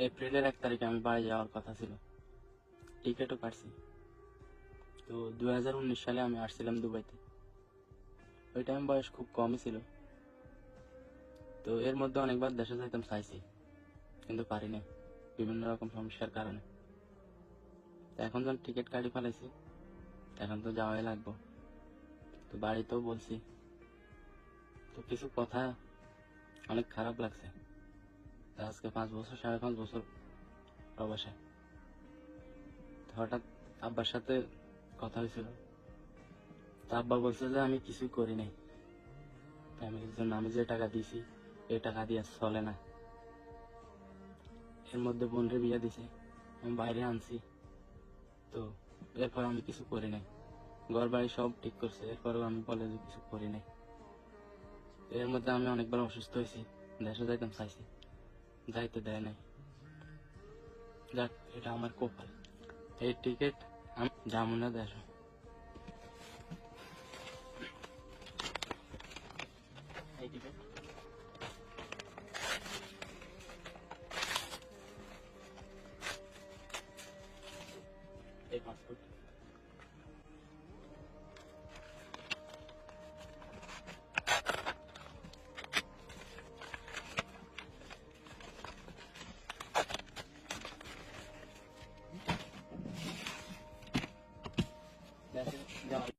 এপ্রিলের 1 তারিখে আমি বাড়ি যাওয়ার কথা ছিল, টিকিটও কাটছি। তো 2019 সালে আমি আসছিলাম দুবাইতে। ওই টাইম বয়স খুব কমই ছিল। তো এর মধ্যে অনেকবার দেশে যাইতাম চাইছি, কিন্তু পারি নাই বিভিন্ন রকম সমস্যার কারণে। তো এখন যখন টিকিট কাটি ফেলাইছি, এখন তো যাওয়াই লাগবো। তো বাড়িতেও বলছি। তো কিছু কথা অনেক খারাপ লাগছে। আজকে 5 বছর 5.5 বছর প্রবাসে। তো হঠাৎ আব্বার সাথে কথা হয়েছিল। তো আব্বা বলছে যে আমি কিছুই করি নাই, ফ্যামিলির জন্য আমি যে টাকা দিছি এই টাকা দিয়ে চলে না। এর মধ্যে বোনরে বিয়ে দিছে, আমি বাইরে আনছি। তো এরপর আমি কিছু করি নাই, ঘর বাড়ি সব ঠিক করছে, এরপরেও আমি বলে যে কিছু করি নাই। এর মধ্যে আমি অনেকবার অসুস্থ হয়েছি, দেশে যাইতাম চাইছি, যাইতে দেয় নাই। যাক, এটা আমার কপাল। এই টিকিট আমি যাবো না দেশ। এই টিকিট এই পাসপোর্ট